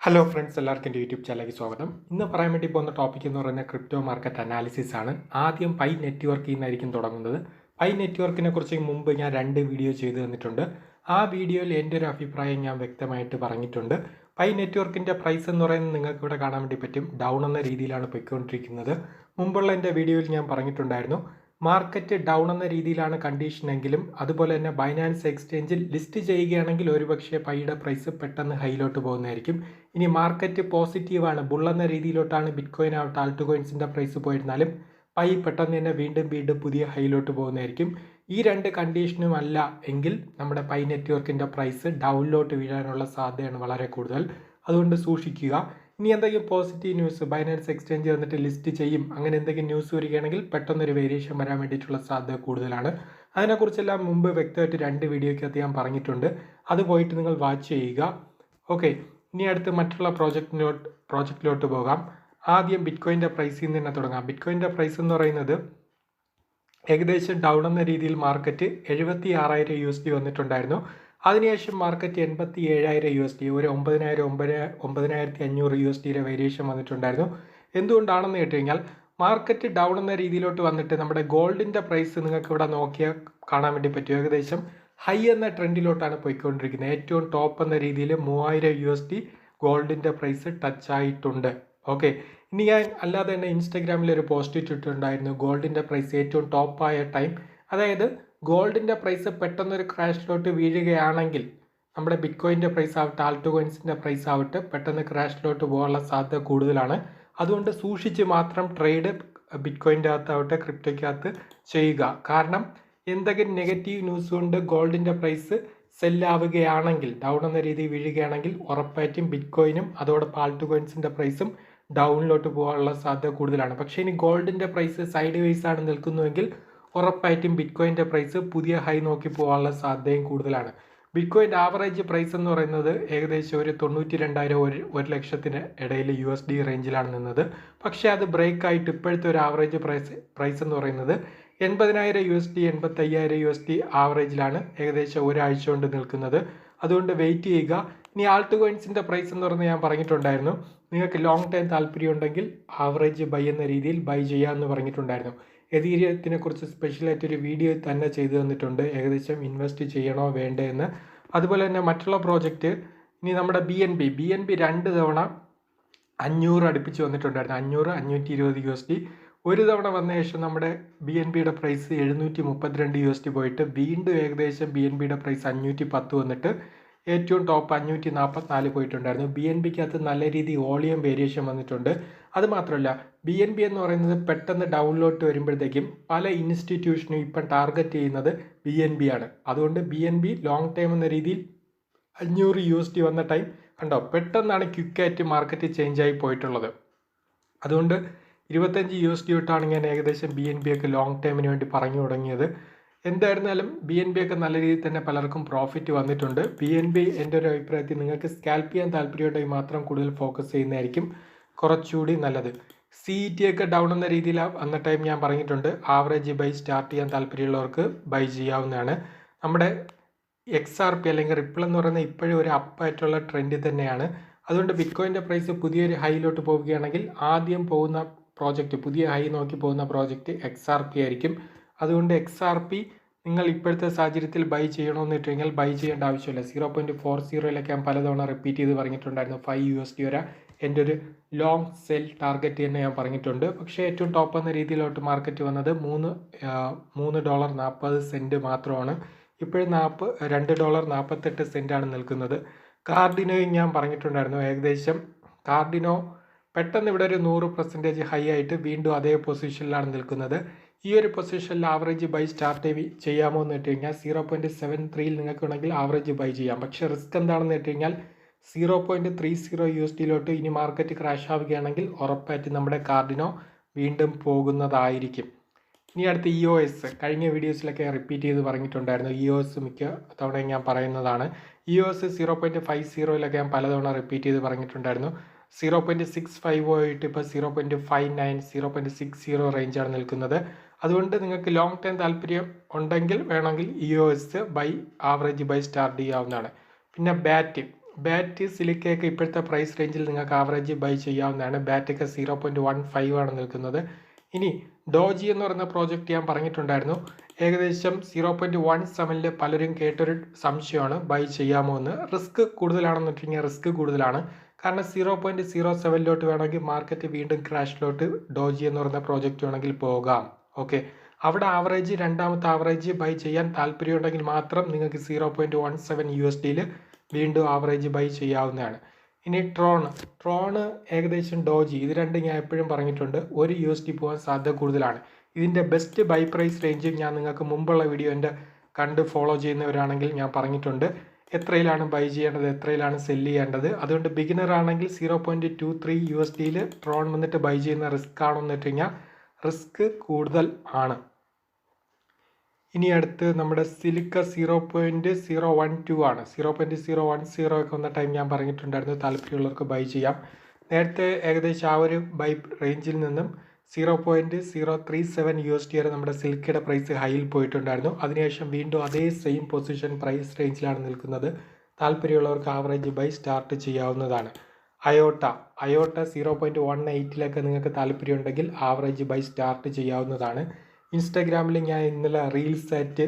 Hello friends, എല്ലാവർക്കും എൻ്റെ YouTube ചാനലിലേക്ക് സ്വാഗതം. ഇന്ന് പറയാൻ വേണ്ടി പോകുന്ന ടോപ്പിക് എന്ന് പറയുന്നത് ക്രിപ്റ്റോ മാർക്കറ്റ് അനാലിസിസ് ആണ്. ആദ്യം പൈ നെറ്റ്വർക്കിൽ നിന്നായിരിക്കും തുടങ്ങുന്നത്. പൈ നെറ്റ്വർക്കിനെ കുറിച്ച് മുമ്പ് ഞാൻ 2 വീഡിയോ ചെയ്തു തന്നിട്ടുണ്ട്. ആ വീഡിയോയിൽ എൻ്റെ ഒരു അഭിപ്രായം ഞാൻ വ്യക്തമായിട്ട് പറഞ്ഞിട്ടുണ്ട്. പൈ നെറ്റ്വർക്കിൻ്റെ പ്രൈസ് എന്ന് പറയുന്നത് നിങ്ങൾക്ക് ഇവിടെ കാണാൻ വേണ്ടി പറ്റും. ഡൗൺ എന്ന രീതിയിലാണ് പോയിക്കൊണ്ടിരിക്കുന്നത്. മുമ്പുള്ള എൻ്റെ വീഡിയോയിൽ ഞാൻ പറഞ്ഞിട്ടുണ്ടായിരുന്നു, മാർക്കറ്റ് ഡൗൺ എന്ന രീതിയിലാണ് കണ്ടീഷനെങ്കിലും അതുപോലെ തന്നെ ബൈനാൻസ് എക്സ്ചേഞ്ചിൽ ലിസ്റ്റ് ചെയ്യുകയാണെങ്കിൽ ഒരുപക്ഷെ പൈയുടെ പ്രൈസ് പെട്ടെന്ന് ഹൈയിലോട്ട് പോകുന്നതായിരിക്കും. ഇനി മാർക്കറ്റ് പോസിറ്റീവാണ്, ബുള്ളെന്ന രീതിയിലോട്ടാണ് ബിറ്റ്കോയിൻ ആവട്ടെ ആൾട്ട് കോയിൻസിൻ്റെ പ്രൈസ് പോയിരുന്നാലും പൈ പെട്ടെന്ന് തന്നെ വീണ്ടും പുതിയ ഹൈയിലോട്ട് പോകുന്നതായിരിക്കും. ഈ 2 കണ്ടീഷനും അല്ല എങ്കിൽ നമ്മുടെ പൈ നെറ്റ്വർക്കിൻ്റെ പ്രൈസ് ഡൗണിലോട്ട് വീഴാനുള്ള സാധ്യതയാണ് വളരെ കൂടുതൽ. അതുകൊണ്ട് സൂക്ഷിക്കുക. ഇനി എന്തെങ്കിലും പോസിറ്റീവ് ന്യൂസ്, ബൈനാൻസ് എക്സ്ചേഞ്ച് വന്നിട്ട് ലിസ്റ്റ് ചെയ്യും, അങ്ങനെ എന്തെങ്കിലും ന്യൂസ് വരികയാണെങ്കിൽ പെട്ടെന്നൊരു വേരിയേഷൻ വരാൻ വേണ്ടിയിട്ടുള്ള സാധ്യത കൂടുതലാണ്. അതിനെക്കുറിച്ചെല്ലാം മുമ്പ് വ്യക്തമായിട്ട് 2 വീഡിയോയ്ക്കകത്ത് ഞാൻ പറഞ്ഞിട്ടുണ്ട്. അത് പോയിട്ട് നിങ്ങൾ വാച്ച് ചെയ്യുക. ഓക്കെ, ഇനി അടുത്ത് മറ്റുള്ള പ്രോജക്റ്റിലോട്ട് പോകാം. ആദ്യം ബിറ്റ്കോയിൻ്റെ പ്രൈസിൽ നിന്ന് തന്നെ തുടങ്ങാം. ബിറ്റ്കോയിൻ്റെ പ്രൈസ് എന്ന് പറയുന്നത് ഏകദേശം ഡൗൺ എന്ന രീതിയിൽ മാർക്കറ്റ് $76,000 വന്നിട്ടുണ്ടായിരുന്നു. അതിനുശേഷം മാർക്കറ്റ് $87,000, ഒരു 9,500 വേരിയേഷൻ വന്നിട്ടുണ്ടായിരുന്നു. എന്തുകൊണ്ടാണെന്ന് കേട്ട് കഴിഞ്ഞാൽ മാർക്കറ്റ് ഡൗൺ എന്ന രീതിയിലോട്ട് വന്നിട്ട് നമ്മുടെ ഗോൾഡിൻ്റെ പ്രൈസ് നിങ്ങൾക്ക് ഇവിടെ നോക്കിയാൽ കാണാൻ വേണ്ടി പറ്റും. ഏകദേശം ഹൈ എന്ന ട്രെൻഡിലോട്ടാണ് പോയിക്കൊണ്ടിരിക്കുന്നത്. ഏറ്റവും ടോപ്പ് എന്ന രീതിയിൽ $3,000 ഗോൾഡിൻ്റെ പ്രൈസ് ടച്ച് ആയിട്ടുണ്ട്. ഓക്കെ, ഇനി ഞാൻ അല്ലാതെ തന്നെ ഇൻസ്റ്റാഗ്രാമിൽ ഒരു പോസ്റ്റ് ഇട്ടിട്ടുണ്ടായിരുന്നു. ഗോൾഡിൻ്റെ പ്രൈസ് ഏറ്റവും ടോപ്പായ ടൈം, അതായത് ഗോൾഡിൻ്റെ പ്രൈസ് പെട്ടെന്നൊരു ക്രാഷിലോട്ട് വീഴുകയാണെങ്കിൽ നമ്മുടെ ബിറ്റ്കോയിൻ്റെ പ്രൈസ് ആവട്ടെ ആൾട്ട് കോയിൻസിൻ്റെ പ്രൈസ് ആവട്ടെ പെട്ടെന്ന് ക്രാഷിലോട്ട് പോകാനുള്ള സാധ്യത കൂടുതലാണ്. അതുകൊണ്ട് സൂക്ഷിച്ച് മാത്രം ട്രേഡ് ബിറ്റ്കോയിൻ്റെ അകത്താവട്ടെ ക്രിപ്റ്റോയ്ക്കകത്ത് ചെയ്യുക. കാരണം എന്തെങ്കിലും നെഗറ്റീവ് ന്യൂസ് കൊണ്ട് ഗോൾഡിൻ്റെ പ്രൈസ് സെല്ലാവുകയാണെങ്കിൽ, ഡൗൺ എന്ന രീതിയിൽ വീഴുകയാണെങ്കിൽ ഉറപ്പായിട്ടും ബിറ്റ്കോയിനും അതോടൊപ്പം ആൾട്ട് കോയിൻസിൻ്റെ പ്രൈസും ഡൗണിലോട്ട് പോകാനുള്ള സാധ്യത കൂടുതലാണ്. പക്ഷേ ഇനി ഗോൾഡിൻ്റെ പ്രൈസ് സൈഡ് വേസ് ആണ് നിൽക്കുന്നുവെങ്കിൽ ഉറപ്പായിട്ടും ബിറ്റ്കോയിൻ്റെ പ്രൈസ് പുതിയ ഹൈ നോക്കി പോകാനുള്ള സാധ്യതയും കൂടുതലാണ്. ബിറ്റ്കോയിൻ്റെ ആവറേജ് പ്രൈസ് എന്ന് പറയുന്നത് ഏകദേശം ഒരു 92,000 ഒരു ലക്ഷത്തിന് ഇടയിൽ USD റേഞ്ചിലാണ് നിന്നത്. പക്ഷേ അത് ബ്രേക്ക് ആയിട്ട് ഇപ്പോഴത്തെ ഒരു ആവറേജ് പ്രൈസ് എന്ന് പറയുന്നത് $80,000 $85,000 ആവറേജിലാണ് ഏകദേശം ഒരാഴ്ച കൊണ്ട് നിൽക്കുന്നത്. അതുകൊണ്ട് വെയിറ്റ് ചെയ്യുക. ഇനി ആൾട്ട് കോയിൻസിൻ്റെ പ്രൈസ് എന്ന് പറയുന്നത് ഞാൻ പറഞ്ഞിട്ടുണ്ടായിരുന്നു, നിങ്ങൾക്ക് ലോങ് ടൈം താല്പര്യം ഉണ്ടെങ്കിൽ ആവറേജ് ബൈ എന്ന രീതിയിൽ ബൈ ചെയ്യാമെന്ന് പറഞ്ഞിട്ടുണ്ടായിരുന്നു. എതീരിയത്തിനെ കുറിച്ച് സ്പെഷ്യലായിട്ടൊരു വീഡിയോ തന്നെ ചെയ്തു തന്നിട്ടുണ്ട്, ഏകദേശം ഇൻവെസ്റ്റ് ചെയ്യണോ വേണ്ടേ എന്ന്. അതുപോലെ തന്നെ മറ്റുള്ള പ്രോജക്റ്റ് ഇനി നമ്മുടെ BNB 2 തവണ 500 അടുപ്പിച്ച് വന്നിട്ടുണ്ടായിരുന്നു. 500-520 ഒരു തവണ വന്ന ശേഷം നമ്മുടെ BNBയുടെ പ്രൈസ് $732 പോയിട്ട് വീണ്ടും ഏകദേശം BNBയുടെ പ്രൈസ് 510 വന്നിട്ട് ഏറ്റവും ടോപ്പ് 544 പോയിട്ടുണ്ടായിരുന്നു. BNBക്കകത്ത് നല്ല രീതിയിൽ വോളിയം വേരിയേഷൻ വന്നിട്ടുണ്ട്. അതുമാത്രമല്ല BNB എന്ന് പറയുന്നത് പെട്ടെന്ന് ഡൗണിലോട്ട് വരുമ്പോഴത്തേക്കും പല ഇൻസ്റ്റിറ്റ്യൂഷനും ഇപ്പം ടാർഗറ്റ് ചെയ്യുന്നത് BNB ആണ്. അതുകൊണ്ട് BNB ലോങ് ടൈം എന്ന രീതിയിൽ $500 വന്ന ടൈം കണ്ടോ, പെട്ടെന്നാണ് ക്വിക്കായിട്ട് മാർക്കറ്റ് ചേഞ്ച് ആയി പോയിട്ടുള്ളത്. അതുകൊണ്ട് $25 തൊട്ടാണ് ഞാൻ ഏകദേശം BNB ഒക്കെ ലോങ് ടൈമിന് വേണ്ടി പറഞ്ഞു തുടങ്ങിയത്. എന്തായിരുന്നാലും BNB ഒക്കെ നല്ല രീതിയിൽ തന്നെ പലർക്കും പ്രോഫിറ്റ് വന്നിട്ടുണ്ട്. BNB എൻ്റെ ഒരു അഭിപ്രായത്തിൽ നിങ്ങൾക്ക് സ്കാൽപ്പ് ചെയ്യാൻ താല്പര്യമുണ്ടെങ്കിൽ മാത്രം കൂടുതൽ ഫോക്കസ് ചെയ്യുന്നതായിരിക്കും കുറച്ചുകൂടി നല്ലത്. CET ഒക്കെ ഡൗൺ എന്ന രീതിയിൽ വന്ന ടൈം ഞാൻ പറഞ്ഞിട്ടുണ്ട്. ആവറേജ് ബൈ സ്റ്റാർട്ട് ചെയ്യാൻ താല്പര്യമുള്ളവർക്ക് ബൈ ചെയ്യാവുന്നതാണ്. നമ്മുടെ XRP അല്ലെങ്കിൽ റിപ്പിൾ എന്ന് പറയുന്നത് ഇപ്പോഴും ഒരു അപ്പായിട്ടുള്ള ട്രെൻഡ് തന്നെയാണ്. അതുകൊണ്ട് ബിറ്റ്കോയിൻ്റെ പ്രൈസ് പുതിയൊരു ഹൈയിലോട്ട് പോവുകയാണെങ്കിൽ ആദ്യം പോകുന്ന പ്രോജക്റ്റ്, പുതിയ ഹൈ നോക്കി പോകുന്ന പ്രോജക്റ്റ് XRP ആയിരിക്കും. അതുകൊണ്ട് XRP നിങ്ങൾ ഇപ്പോഴത്തെ സാഹചര്യത്തിൽ ബൈ ചെയ്യണമെന്ന് വെച്ച് കഴിഞ്ഞാൽ ബൈ ചെയ്യേണ്ട ആവശ്യമില്ല. 0.40 ഞാൻ പലതവണ റിപ്പീറ്റ് ചെയ്ത് പറഞ്ഞിട്ടുണ്ടായിരുന്നു. $5 വരെ എൻ്റെ ഒരു ലോങ് സെൽ ടാർഗറ്റ് തന്നെ ഞാൻ പറഞ്ഞിട്ടുണ്ട്. പക്ഷേ ഏറ്റവും ടോപ്പ് എന്ന രീതിയിലോട്ട് മാർക്കറ്റ് വന്നത് $3.40 മാത്രമാണ്. ഇപ്പോഴും $2.48 നിൽക്കുന്നത്. കാർഡിനോയും ഞാൻ പറഞ്ഞിട്ടുണ്ടായിരുന്നു, ഏകദേശം കാർഡിനോ പെട്ടെന്ന് ഇവിടെ ഒരു 100% ഹൈ ആയിട്ട് വീണ്ടും അതേ പൊസിഷനിലാണ് നിൽക്കുന്നത്. ഈ ഒരു പൊസിഷനിൽ ആവറേജ് ബൈ സ്റ്റാർട്ട് ചെയ്യാമോ എന്ന് വെച്ച് കഴിഞ്ഞാൽ 0.73 നിങ്ങൾക്ക് വേണമെങ്കിൽ ആവറേജ് ബൈ ചെയ്യാം. പക്ഷേ റിസ്ക് എന്താണെന്ന് വെച്ച് കഴിഞ്ഞാൽ $0.30 ഇനി മാർക്കറ്റ് ക്രാഷ് ആവുകയാണെങ്കിൽ ഉറപ്പായിട്ട് നമ്മുടെ കാർഡിനോ വീണ്ടും പോകുന്നതായിരിക്കും. ഇനി അടുത്ത് EOS, കഴിഞ്ഞ വീഡിയോസിലൊക്കെ റിപ്പീറ്റ് ചെയ്ത് പറഞ്ഞിട്ടുണ്ടായിരുന്നു. EOS മിക്ക തവണ ഞാൻ പറയുന്നതാണ്. EOS 0.50 ഞാൻ പലതവണ റിപ്പീറ്റ് ചെയ്ത് പറഞ്ഞിട്ടുണ്ടായിരുന്നു. 0.65 പോയിട്ട് ഇപ്പോൾ 0.59 0.60 റേഞ്ചാണ് നിൽക്കുന്നത്. അതുകൊണ്ട് നിങ്ങൾക്ക് ലോങ് ടൈം താല്പര്യം ഉണ്ടെങ്കിൽ വേണമെങ്കിൽ EOS buy average buy start ചെയ്യാവുന്നതാണ്. പിന്നെ ബാറ്റ് ബാറ്റ് സിലിക്കയൊക്കെ ഇപ്പോഴത്തെ പ്രൈസ് റേഞ്ചിൽ നിങ്ങൾക്ക് ആവറേജ് ബൈ ചെയ്യാവുന്നതാണ്. ബാറ്റൊക്കെ 0.15 ആണ് നിൽക്കുന്നത്. ഇനി ഡോജി എന്ന് പറയുന്ന പ്രോജക്റ്റ് ഞാൻ പറഞ്ഞിട്ടുണ്ടായിരുന്നു. ഏകദേശം 0.17 പലരും കേട്ടൊരു സംശയമാണ് ബൈ ചെയ്യാമോ എന്ന്. റിസ്ക് കൂടുതലാണെന്ന് വെച്ചിട്ടുണ്ടെങ്കിൽ റിസ്ക് കൂടുതലാണ്. കാരണം 0.07 വേണമെങ്കിൽ മാർക്കറ്റ് വീണ്ടും ക്രാഷിലോട്ട് ഡോജി എന്ന് പറയുന്ന പ്രോജക്റ്റ് വേണമെങ്കിൽ പോകാം. ഓക്കെ, അവിടെ ആവറേജ് രണ്ടാമത്തെ ആവറേജ് ബൈ ചെയ്യാൻ താല്പര്യമുണ്ടെങ്കിൽ മാത്രം നിങ്ങൾക്ക് 0.17 USDയിൽ വീണ്ടും ആവറേജ് ബൈ ചെയ്യാവുന്നതാണ്. ഇനി ട്രോൺ ഏകദേശം ഡോജി ഇത് രണ്ടും ഞാൻ എപ്പോഴും പറഞ്ഞിട്ടുണ്ട്, 1 USD പോകാൻ സാധ്യത കൂടുതലാണ്. ഇതിൻ്റെ ബെസ്റ്റ് ബൈ പ്രൈസ് റേഞ്ചും ഞാൻ നിങ്ങൾക്ക് മുമ്പുള്ള വീഡിയോ എൻ്റെ കണ്ട് ഫോളോ ചെയ്യുന്നവരാണെങ്കിൽ ഞാൻ പറഞ്ഞിട്ടുണ്ട്. എത്രയിലാണ് ബൈ ചെയ്യേണ്ടത്, എത്രയിലാണ് സെല്ല് ചെയ്യേണ്ടത്. അതുകൊണ്ട് ബിഗിനർ ആണെങ്കിൽ 0.23 USDയിൽ ട്രോൺ വന്നിട്ട് ബൈ ചെയ്യുന്ന റിസ്ക് ആണോ എന്ന് വെച്ച് കഴിഞ്ഞാൽ റിസ്ക് കൂടുതൽ ആണ്. ഇനി അടുത്ത് നമ്മുടെ സിലിക്ക 0.012 ആണ്. 0.010 ഒക്കെ വന്ന ടൈം ഞാൻ പറഞ്ഞിട്ടുണ്ടായിരുന്നു, താല്പര്യമുള്ളവർക്ക് ബൈ ചെയ്യാം. നേരത്തെ ഏകദേശം ആ ഒരു ബൈ റേഞ്ചിൽ നിന്നും 0.037 USD വരെ നമ്മുടെ സിൽക്കയുടെ പ്രൈസ് ഹൈയിൽ പോയിട്ടുണ്ടായിരുന്നു. അതിനുശേഷം വീണ്ടും അതേ സെയിം പൊസിഷൻ പ്രൈസ് റേഞ്ചിലാണ് നിൽക്കുന്നത്. താല്പര്യമുള്ളവർക്ക് ആവറേജ് ബൈ സ്റ്റാർട്ട് ചെയ്യാവുന്നതാണ്. അയോട്ട 0.18 നിങ്ങൾക്ക് താല്പര്യമുണ്ടെങ്കിൽ ആവറേജ് ബൈ സ്റ്റാർട്ട് ചെയ്യാവുന്നതാണ്. ഇൻസ്റ്റാഗ്രാമിൽ ഞാൻ ഇന്നലെ റീൽസ് ആയിട്ട്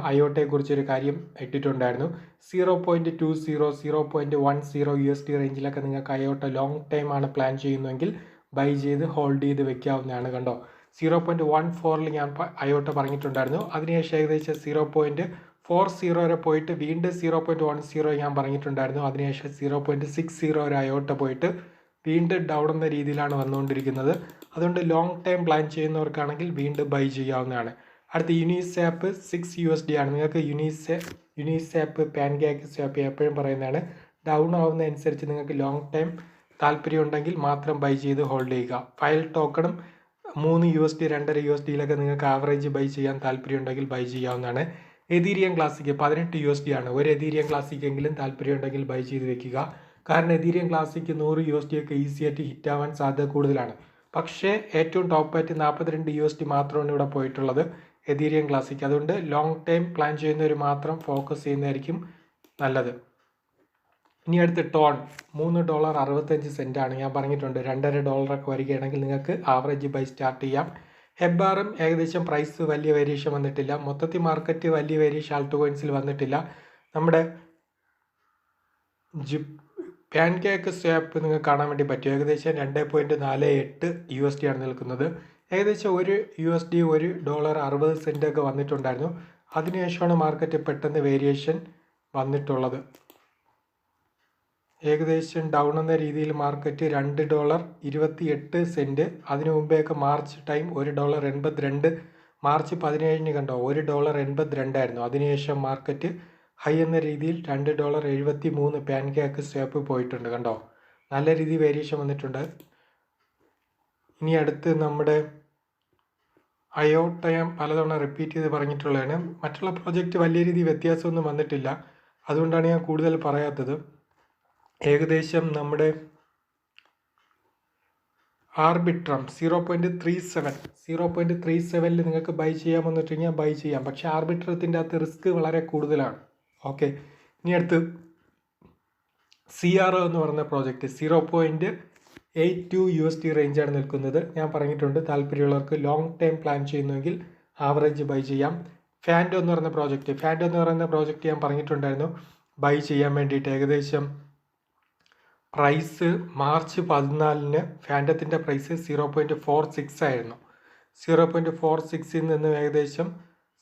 അയോട്ടയെക്കുറിച്ചൊരു കാര്യം ഇട്ടിട്ടുണ്ടായിരുന്നു. 0.20 0.10 USD റേഞ്ചിലൊക്കെ നിങ്ങൾക്ക് അയോട്ട ലോങ് ടൈം ആണ് പ്ലാൻ ചെയ്യുന്നതെങ്കിൽ ബൈ ചെയ്ത് ഹോൾഡ് ചെയ്ത് വെക്കാവുന്നതാണ്. കണ്ടോ, 0.14 ഞാൻ അയോട്ട പറഞ്ഞിട്ടുണ്ടായിരുന്നു. അതിനുശേഷം ഏകദേശം 0.40 വരെ പോയിട്ട് വീണ്ടും 0.10 ഞാൻ പറഞ്ഞിട്ടുണ്ടായിരുന്നു. അതിനുശേഷം 0.60 വരെ അയോട്ട പോയിട്ട് വീണ്ടും ഡൗൺ എന്ന രീതിയിലാണ് വന്നുകൊണ്ടിരിക്കുന്നത്. അതുകൊണ്ട് ലോങ് ടൈം പ്ലാൻ ചെയ്യുന്നവർക്കാണെങ്കിൽ വീണ്ടും ബൈ ചെയ്യാവുന്നതാണ്. അടുത്ത യുനിസാപ്പ് 6 USD ആണ്. നിങ്ങൾക്ക് യുനിസാപ്പ് പാൻകേക്ക് സ്വാപ്പ് എപ്പോഴും പറയുന്നതാണ്, ഡൗൺ ആവുന്നതനുസരിച്ച് നിങ്ങൾക്ക് ലോങ് ടൈം താല്പര്യമുണ്ടെങ്കിൽ മാത്രം ബൈ ചെയ്ത് ഹോൾഡ് ചെയ്യുക. ഫയൽ ടോക്കണും 3 USD 2.5 USDയിലൊക്കെ നിങ്ങൾക്ക് ആവറേജ് ബൈ ചെയ്യാൻ താല്പര്യമുണ്ടെങ്കിൽ ബൈ ചെയ്യാവുന്നതാണ്. എതീരിയം ക്ലാസിക് 18 USD ആണ്. ഒരു എതീരിയം ക്ലാസിക് എങ്കിലും താല്പര്യമുണ്ടെങ്കിൽ ബൈ ചെയ്ത് വെക്കുക. കാരണം എതീരിയം ക്ലാസിക് 100 USD ഒക്കെ ഈസി ആയിട്ട് ഹിറ്റ് ആവാൻ സാധ്യത കൂടുതലാണ്. പക്ഷേ ഏറ്റവും ടോപ്പായിട്ട് 42 USD മാത്രമാണ് ഇവിടെ പോയിട്ടുള്ളത് എതീരിയം ക്ലാസിക്. അതുകൊണ്ട് ലോങ് ടൈം പ്ലാൻ ചെയ്യുന്നവർ മാത്രം ഫോക്കസ് ചെയ്യുന്നതായിരിക്കും നല്ലത്. ഇനി അടുത്ത് ടോൺ $3.65 ആണ്. ഞാൻ പറഞ്ഞിട്ടുണ്ട് $2.5 ഒക്കെ വരികയാണെങ്കിൽ നിങ്ങൾക്ക് ആവറേജ് ബൈ സ്റ്റാർട്ട് ചെയ്യാം. ഹെബ്ബാറും ഏകദേശം പ്രൈസ് വലിയ വേരിയേഷൻ വന്നിട്ടില്ല. മൊത്തത്തിൽ മാർക്കറ്റ് വലിയ വേരിയേഷൻ ആൾട്ട് കോയിൻസിൽ വന്നിട്ടില്ല. നമ്മുടെ പാൻകേക്ക് സ്വാപ്പ് നിങ്ങൾക്ക് കാണാൻ വേണ്ടി പറ്റും. ഏകദേശം 2.48 USD ആണ് നിൽക്കുന്നത്. ഏകദേശം 1 USD $1.60 ഒക്കെ വന്നിട്ടുണ്ടായിരുന്നു. അതിനുശേഷമാണ് മാർക്കറ്റ് പെട്ടെന്ന് വേരിയേഷൻ വന്നിട്ടുള്ളത്. ഏകദേശം ഡൗൺ എന്ന രീതിയിൽ മാർക്കറ്റ് $2.28. അതിനു മുമ്പേയൊക്കെ മാർച്ച് ടൈം $1.82. മാർച്ച് 17 കണ്ടോ $1.82 ആയിരുന്നു. അതിനുശേഷം മാർക്കറ്റ് ഹൈ എന്ന രീതിയിൽ $2.73 പാൻകേക്ക് സ്വാപ്പ് പോയിട്ടുണ്ട്. കണ്ടോ, നല്ല രീതിയിൽ വേരിയേഷൻ വന്നിട്ടുണ്ട്. ഇനി അടുത്ത് നമ്മുടെ അയോട്ട ഞാൻ പലതവണ റിപ്പീറ്റ് ചെയ്ത് പറഞ്ഞിട്ടുള്ളതാണ്. മറ്റുള്ള പ്രോജക്റ്റ് വലിയ രീതിയിൽ വ്യത്യാസമൊന്നും വന്നിട്ടില്ല, അതുകൊണ്ടാണ് ഞാൻ കൂടുതൽ പറയാത്തത്. ഏകദേശം നമ്മുടെ ആർബിട്രം 0.37 നിങ്ങൾക്ക് ബൈ ചെയ്യാമെന്ന് വെച്ച് കഴിഞ്ഞാൽ ബൈ ചെയ്യാം. പക്ഷേ ആർബിട്രത്തിൻ്റെ അകത്ത് റിസ്ക് വളരെ കൂടുതലാണ്. ഓക്കെ, ഇനി അടുത്ത് CRO എന്ന് പറയുന്ന പ്രോജക്റ്റ് 0.82 USD റേഞ്ചാണ് നിൽക്കുന്നത്. ഞാൻ പറഞ്ഞിട്ടുണ്ട്, താല്പര്യമുള്ളവർക്ക് ലോങ് ടൈം പ്ലാൻ ചെയ്യുന്നുവെങ്കിൽ ആവറേജ് ബൈ ചെയ്യാം. ഫാൻഡോ എന്ന് പറയുന്ന പ്രോജക്റ്റ് ഞാൻ പറഞ്ഞിട്ടുണ്ടായിരുന്നു ബൈ ചെയ്യാൻ വേണ്ടിയിട്ട്. ഏകദേശം പ്രൈസ് മാർച്ച് 14 ഫാൻഡത്തിൻ്റെ പ്രൈസ് 0.46 ആയിരുന്നു. 0.46 നിന്ന് ഏകദേശം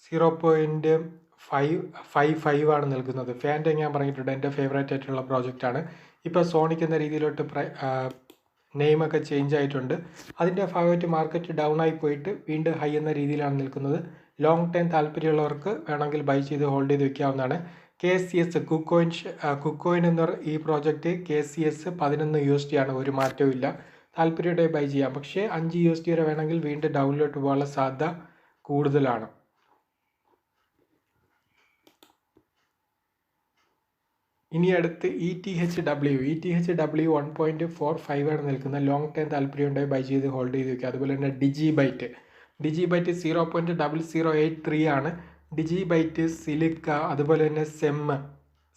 0.55 ആണ് നിൽക്കുന്നത്. ഫാൻഡോ ഞാൻ പറഞ്ഞിട്ടുണ്ട് എൻ്റെ ഫേവറേറ്റ് ആയിട്ടുള്ള പ്രോജക്റ്റാണ്. ഇപ്പോൾ സോണിക് എന്ന രീതിയിലോട്ട് നെയിമൊക്കെ ചേഞ്ച് ആയിട്ടുണ്ട്. അതിൻ്റെ ഭാഗമായിട്ട് മാർക്കറ്റ് ഡൗൺ ആയി പോയിട്ട് വീണ്ടും ഹൈ എന്ന രീതിയിലാണ് നിൽക്കുന്നത്. ലോങ് ടൈം താല്പര്യമുള്ളവർക്ക് വേണമെങ്കിൽ ബൈ ചെയ്ത് ഹോൾഡ് ചെയ്ത് വെക്കാവുന്നതാണ്. KCS കുക്കോയിൻ എന്ന ഈ പ്രോജക്റ്റ് KCS 11 USD ആണ്. ഒരു മാറ്റവും ഇല്ല. താല്പര്യയുടെ ബൈ ചെയ്യാം. പക്ഷേ 5 USD വരെ വേണമെങ്കിൽ വീണ്ടും ഡൗണിലോട്ട് പോകാനുള്ള സാധ്യത കൂടുതലാണ്. ഇനി അടുത്ത് ETHW 1.45 ആണ് നിൽക്കുന്നത്. ലോങ് ടൈം താല്പര്യമുണ്ടെങ്കിൽ ബൈ ചെയ്ത് ഹോൾഡ് ചെയ്ത് വയ്ക്കുക. അതുപോലെ തന്നെ ഡിജിബൈറ്റ് 0.0083 ആണ്. ഡിജിബൈറ്റ്, സിലിക്ക, അതുപോലെ തന്നെ സെം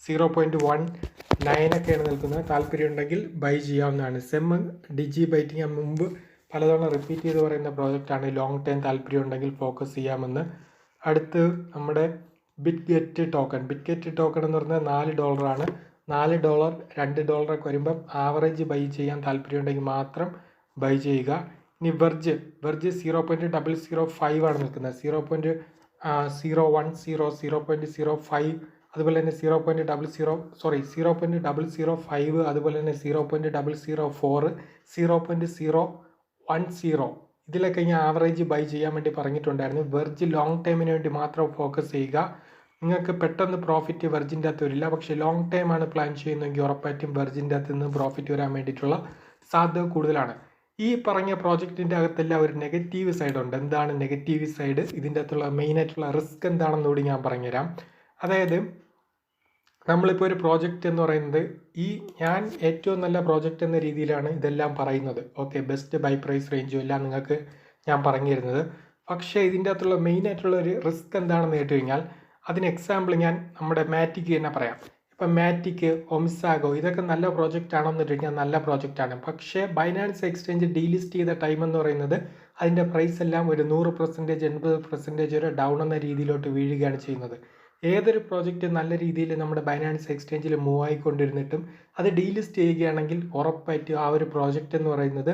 0.19 ഒക്കെയാണ് നിൽക്കുന്നത്. താല്പര്യം ഉണ്ടെങ്കിൽ ബൈ ചെയ്യാവുന്നതാണ്. സെം ഡിജി ബൈറ്റിംഗ് ഞാൻ മുമ്പ് പലതവണ റിപ്പീറ്റ് ചെയ്ത് പറയുന്ന പ്രോജക്റ്റാണ്. ലോങ് ടൈം താല്പര്യം ഉണ്ടെങ്കിൽ ഫോക്കസ് ചെയ്യാമെന്ന്. അടുത്ത് നമ്മുടെ ബിറ്റ്ഗെറ്റ് ടോക്കൺ എന്ന് പറഞ്ഞാൽ $4 $4 $2 ഒക്കെ വരുമ്പം ആവറേജ് ബൈ ചെയ്യാൻ താല്പര്യം ഉണ്ടെങ്കിൽ മാത്രം ബൈ ചെയ്യുക. ഇനി വെർജ് 0.005 ആണ് നിൽക്കുന്നത്. 0.010 0.05 അതുപോലെ തന്നെ 0.005 അതുപോലെ തന്നെ 0.004 0.010 ഇതിലൊക്കെ ഞാൻ ആവറേജ് ബൈ ചെയ്യാൻ വേണ്ടി പറഞ്ഞിട്ടുണ്ടായിരുന്നു. വെർജ് ലോങ് ടൈമിന് വേണ്ടി മാത്രം ഫോക്കസ് ചെയ്യുക. നിങ്ങൾക്ക് പെട്ടെന്ന് പ്രോഫിറ്റ് വെർജിൻ്റെ അകത്ത് വരില്ല. പക്ഷേ ലോങ് ടൈം ആണ് പ്ലാൻ ചെയ്യുന്നതെങ്കിൽ ഉറപ്പായിട്ടും വെർജിൻ്റെ അകത്ത് നിന്ന് പ്രോഫിറ്റ് വരാൻ വേണ്ടിയിട്ടുള്ള സാധ്യത കൂടുതലാണ്. ഈ പറഞ്ഞ പ്രോജക്റ്റിൻ്റെ അകത്തെല്ലാം ഒരു നെഗറ്റീവ് സൈഡ് ഉണ്ട്. എന്താണ് നെഗറ്റീവ് സൈഡ്? ഇതിൻ്റെ അകത്തുള്ള മെയിനായിട്ടുള്ള റിസ്ക് എന്താണെന്നുകൂടി ഞാൻ പറഞ്ഞുതരാം. അതായത് നമ്മളിപ്പോൾ ഒരു പ്രോജക്റ്റ് എന്ന് പറയുന്നത് ഞാൻ ഏറ്റവും നല്ല പ്രോജക്റ്റ് എന്ന രീതിയിലാണ് ഇതെല്ലാം പറയുന്നത്. ഓക്കെ, ബെസ്റ്റ് ബൈ പ്രൈസ് റേഞ്ചും എല്ലാം നിങ്ങൾക്ക് ഞാൻ പറഞ്ഞു തരുന്നത്. പക്ഷേ ഇതിൻ്റെ അകത്തുള്ള മെയിനായിട്ടുള്ള ഒരു റിസ്ക് എന്താണെന്ന് കേട്ട് കഴിഞ്ഞാൽ അതിന് എക്സാമ്പിൾ ഞാൻ നമ്മുടെ മാറ്റിക്ക് തന്നെ പറയാം. ഇപ്പം മാറ്റിക്ക്, ഒമിസാഗോ ഇതൊക്കെ നല്ല പ്രോജക്റ്റ് ആണോ എന്ന് വെച്ച് കഴിഞ്ഞാൽ നല്ല പ്രോജക്റ്റാണ്. പക്ഷേ ബൈനാൻസ് എക്സ്ചേഞ്ച് ഡീലിസ്റ്റ് ചെയ്ത ടൈം എന്ന് പറയുന്നത് അതിൻ്റെ പ്രൈസ് എല്ലാം ഒരു 100% 80% വരെ ഡൗൺ എന്ന രീതിയിലോട്ട് വീഴുകയാണ് ചെയ്യുന്നത്. ഏതൊരു പ്രോജക്റ്റ് നല്ല രീതിയിൽ നമ്മുടെ ബൈനാൻസ് എക്സ്ചേഞ്ചിൽ മൂവ് ആയിക്കൊണ്ടിരുന്നിട്ടും അത് ഡീലിസ്റ്റ് ചെയ്യുകയാണെങ്കിൽ ഉറപ്പായിട്ടും ആ ഒരു പ്രോജക്റ്റ് എന്ന് പറയുന്നത്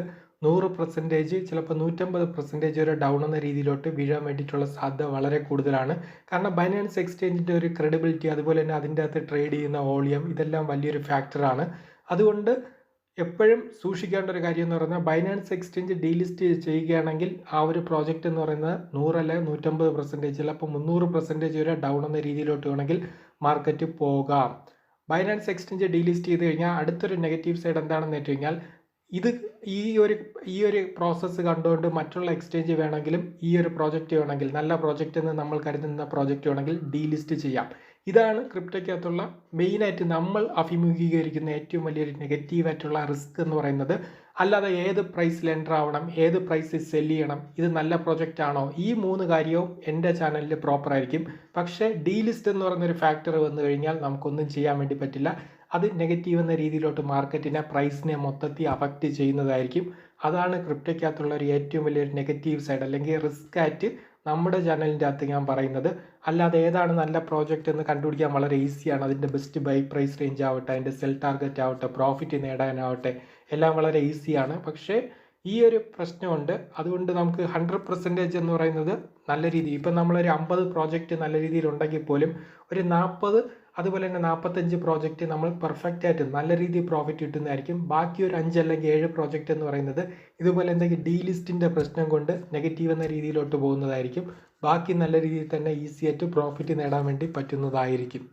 100% ചിലപ്പോൾ 150% വരെ ഡൗൺ എന്ന രീതിയിലോട്ട് വീഴാൻ വേണ്ടിയിട്ടുള്ള സാധ്യത വളരെ കൂടുതലാണ്. കാരണം ബൈനാൻസ് എക്സ്ചേഞ്ചിൻ്റെ ഒരു ക്രെഡിബിലിറ്റി അതുപോലെ തന്നെ അതിൻ്റെ അകത്ത് ട്രേഡ് ചെയ്യുന്ന വോളിയം ഇതെല്ലാം വലിയൊരു ഫാക്ടറാണ്. അതുകൊണ്ട് എപ്പോഴും സൂക്ഷിക്കേണ്ട ഒരു കാര്യം എന്ന് പറയുന്നത് ബൈനാൻസ് എക്സ്ചേഞ്ച് ഡീലിസ്റ്റ് ചെയ്യുകയാണെങ്കിൽ ആ ഒരു പ്രോജക്റ്റ് എന്ന് പറയുന്നത് 100 അല്ല 150% ചിലപ്പോൾ 300% വരെ ഡൗൺ എന്ന രീതിയിലോട്ട് വേണമെങ്കിൽ മാർക്കറ്റ് പോകാം. ബൈനാൻസ് എക്സ്ചേഞ്ച് ഡീലിസ്റ്റ് ചെയ്ത് കഴിഞ്ഞാൽ അടുത്തൊരു നെഗറ്റീവ് സൈഡ് എന്താണെന്ന് വെച്ച് കഴിഞ്ഞാൽ ഈ ഒരു പ്രോസസ്സ് കണ്ടുകൊണ്ട് മറ്റുള്ള എക്സ്ചേഞ്ച് വേണമെങ്കിലും ഈ ഒരു പ്രോജക്റ്റ് വേണമെങ്കിൽ നല്ല പ്രോജക്റ്റ് എന്ന് നമ്മൾ കരുതുന്ന പ്രോജക്റ്റ് വേണമെങ്കിൽ ഡീലിസ്റ്റ് ചെയ്യാം. ഇതാണ് ക്രിപ്റ്റോയ്ക്കകത്തുള്ള മെയിനായിട്ട് നമ്മൾ അഭിമുഖീകരിക്കുന്ന ഏറ്റവും വലിയൊരു നെഗറ്റീവായിട്ടുള്ള റിസ്ക് എന്ന് പറയുന്നത്. അല്ലാതെ ഏത് പ്രൈസിൽ എൻ്റർ ആവണം, ഏത് പ്രൈസിൽ സെല് ചെയ്യണം, ഇത് നല്ല പ്രോജക്റ്റ് ആണോ, ഈ 3 കാര്യവും എൻ്റെ ചാനലിൽ പ്രോപ്പർ ആയിരിക്കും. പക്ഷേ ഡീലിസ്റ്റ് എന്ന് പറയുന്നൊരു ഫാക്ടർ വന്നു കഴിഞ്ഞാൽ നമുക്കൊന്നും ചെയ്യാൻ വേണ്ടി പറ്റില്ല. അത് നെഗറ്റീവ് എന്ന രീതിയിലോട്ട് മാർക്കറ്റിനെ പ്രൈസിനെ മൊത്തത്തിൽ അഫക്റ്റ് ചെയ്യുന്നതായിരിക്കും. അതാണ് ക്രിപ്റ്റോയ്ക്കകത്തുള്ള ഒരു ഏറ്റവും വലിയൊരു നെഗറ്റീവ് സൈഡ് അല്ലെങ്കിൽ റിസ്ക് ആയിട്ട് നമ്മുടെ ചാനലിൻ്റെ അകത്ത് ഞാൻ പറയുന്നത്. അല്ലാതെ ഏതാണ് നല്ല പ്രോജക്റ്റ് എന്ന് കണ്ടുപിടിക്കാൻ വളരെ ഈസിയാണ്. അതിൻ്റെ ബെസ്റ്റ് ബൈ പ്രൈസ് റേഞ്ച് ആവട്ടെ, അതിൻ്റെ സെൽ ടാർഗറ്റ് ആവട്ടെ, പ്രോഫിറ്റ് നേടാനാവട്ടെ, എല്ലാം വളരെ ഈസിയാണ്. പക്ഷേ ഈ ഒരു പ്രശ്നമുണ്ട്. അതുകൊണ്ട് നമുക്ക് 100% എന്ന് പറയുന്നത് നല്ല രീതിയിൽ ഇപ്പം നമ്മളൊരു 50 പ്രോജക്റ്റ് നല്ല രീതിയിൽ ഉണ്ടെങ്കിൽ പോലും ഒരു 40 അതുപോലെ തന്നെ 45 പ്രോജക്റ്റ് നമ്മൾ പെർഫെക്റ്റ് ആയിട്ട് നല്ല രീതിയിൽ പ്രോഫിറ്റ് കിട്ടുന്നതായിരിക്കും. ബാക്കി ഒരു 5 അല്ലെങ്കിൽ 7 പ്രോജക്റ്റ് എന്ന് പറയുന്നത് ഇതുപോലെ എന്തെങ്കിലും ഡീലിസ്റ്റിൻ്റെ പ്രശ്നം കൊണ്ട് നെഗറ്റീവ് എന്ന രീതിയിലോട്ട് പോകുന്നതായിരിക്കും. ബാക്കി നല്ല രീതിയിൽ തന്നെ ഈസി ആയിട്ട് പ്രോഫിറ്റ് നേടാൻ വേണ്ടി പറ്റുന്നതായിരിക്കും.